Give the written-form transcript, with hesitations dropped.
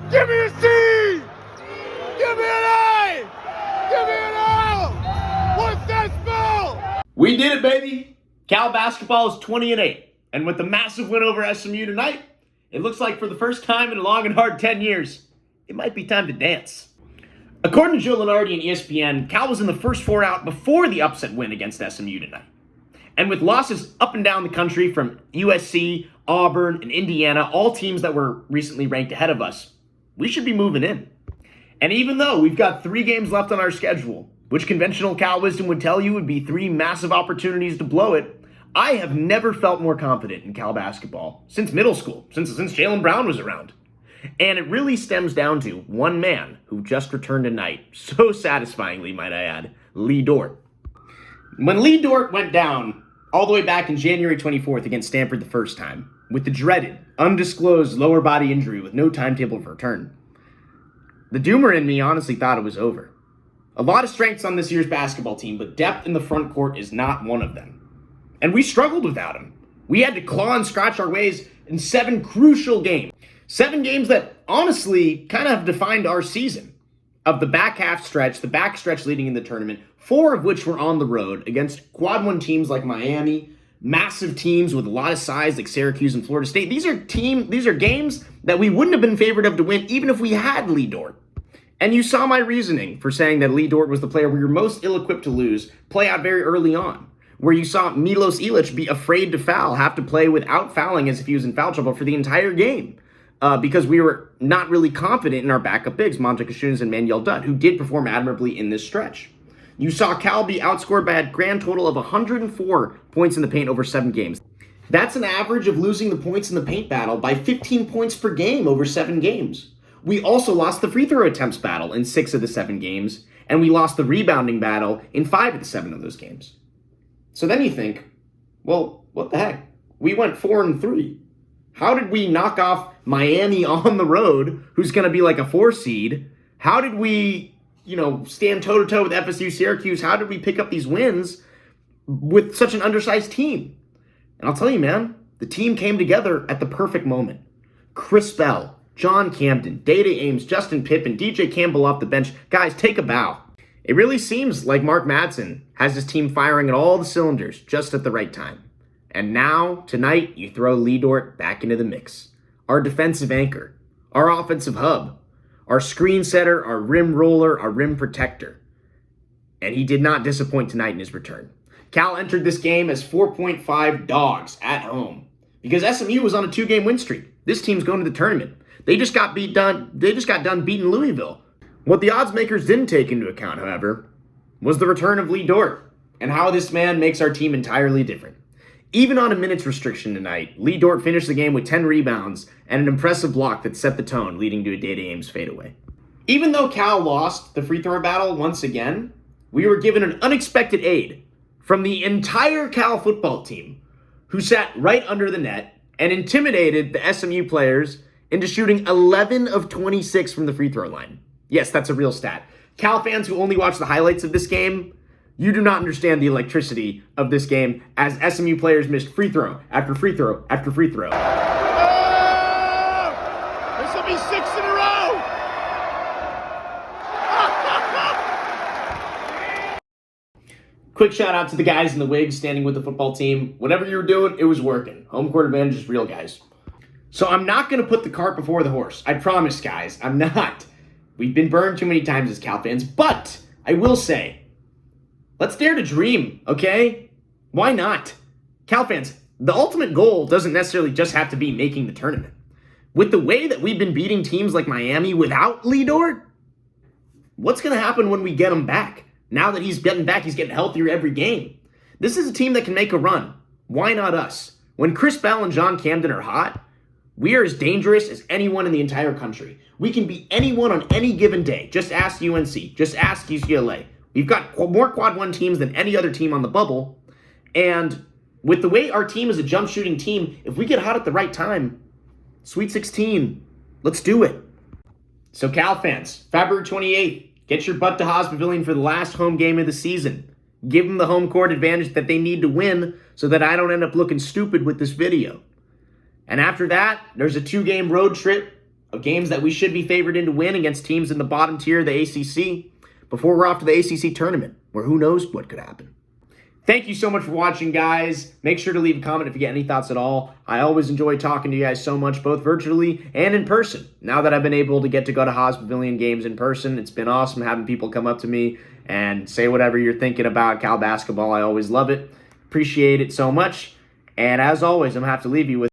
Give me a C! Give me an A! Give me an L! What's that spell? We did it, baby! Cal basketball is 20-8. And with the massive win over SMU tonight, it looks like for the first time in a long and hard 10 years, it might be time to dance. According to Joe Lenardi and ESPN, Cal was in the first four out before the upset win against SMU tonight. And with losses up and down the country from USC, Auburn, and Indiana, all teams that were recently ranked ahead of us, we should be moving in. And even though we've got 3 games left on our schedule, which conventional Cal wisdom would tell you would be 3 massive opportunities to blow it, I have never felt more confident in Cal basketball since middle school, since Jaylen Brown was around. And it really stems down to one man who just returned tonight, so satisfyingly, might I add, Lee Dort. When Lee Dort went down all the way back in January 24th against Stanford the first time, with the dreaded, undisclosed lower body injury with no timetable for return, the doomer in me honestly thought it was over. A lot of strengths on this year's basketball team, but depth in the front court is not one of them. And we struggled without him. We had to claw and scratch our ways in 7 crucial games. 7 games that honestly kind of have defined our season. Of the back half stretch, the back stretch leading in the tournament, 4 of which were on the road against quad 1 teams like Miami, massive teams with a lot of size like Syracuse and Florida State. These are games that we wouldn't have been favored of to win even if we had Lee Dort. And you saw my reasoning for saying that Lee Dort was the player we were most ill-equipped to lose play out very early on, where you saw Milos Ilic be afraid to foul, have to play without fouling as if he was in foul trouble for the entire game, because we were not really confident in our backup bigs, Monte Kashunas and Manuel Dutt, who did perform admirably in this stretch. You saw Cal be outscored by a grand total of 104 points in the paint over 7 games. That's an average of losing the points in the paint battle by 15 points per game over 7 games. We also lost the free throw attempts battle in 6 of the 7 games, and we lost the rebounding battle in 5 of the 7 of those games. So then you think, well, what the heck? We went 4-3. How did we knock off Miami on the road, who's going to be like a 4 seed? How did we, stand toe-to-toe with FSU, Syracuse? How did we pick up these wins with such an undersized team? And I'll tell you, man, the team came together at the perfect moment. Chris Bell, John Camden, Data Ames, Justin Pippen, DJ Campbell off the bench. Guys, take a bow. It really seems like Mark Madsen has his team firing at all the cylinders just at the right time. And now, tonight, you throw Lee Dort back into the mix. Our defensive anchor, our offensive hub, our screen setter, our rim roller, our rim protector. And he did not disappoint tonight in his return. Cal entered this game as 4.5 dogs at home because SMU was on a 2-game win streak. This team's going to the tournament. They just got done beating Louisville. What the odds makers didn't take into account, however, was the return of Lee Dort and how this man makes our team entirely different. Even on a minutes restriction tonight, Lee Dort finished the game with 10 rebounds and an impressive block that set the tone, leading to a Data Ames fadeaway. Even though Cal lost the free throw battle once again, we were given an unexpected aid from the entire Cal football team, who sat right under the net and intimidated the SMU players into shooting 11 of 26 from the free throw line. Yes, that's a real stat. Cal fans who only watch the highlights of this game, you do not understand the electricity of this game as SMU players missed free throw after free throw after free throw. Oh! This will be 6 in a row! Quick shout out to the guys in the wigs standing with the football team. Whatever you were doing, it was working. Home court advantage is real, guys. So I'm not going to put the cart before the horse. I promise, guys. I'm not. We've been burned too many times as Cal fans. But I will say, let's dare to dream, okay? Why not? Cal fans, the ultimate goal doesn't necessarily just have to be making the tournament. With the way that we've been beating teams like Miami without Lee Dort, what's going to happen when we get him back? Now that he's getting back, he's getting healthier every game. This is a team that can make a run. Why not us? When Chris Bell and John Camden are hot, we are as dangerous as anyone in the entire country. We can beat anyone on any given day. Just ask UNC. Just ask UCLA. We've got more quad 1 teams than any other team on the bubble. And with the way our team is a jump shooting team, if we get hot at the right time, Sweet 16, let's do it. So Cal fans, February 28th, get your butt to Haas Pavilion for the last home game of the season. Give them the home court advantage that they need to win so that I don't end up looking stupid with this video. And after that, there's a 2-game road trip of games that we should be favored in to win against teams in the bottom tier of the ACC before we're off to the ACC tournament, where who knows what could happen. Thank you so much for watching, guys. Make sure to leave a comment if you get any thoughts at all. I always enjoy talking to you guys so much, both virtually and in person. Now that I've been able to get to go to Haas Pavilion games in person, it's been awesome having people come up to me and say whatever you're thinking about Cal basketball. I always love it. Appreciate it so much. And as always, I'm going to have to leave you with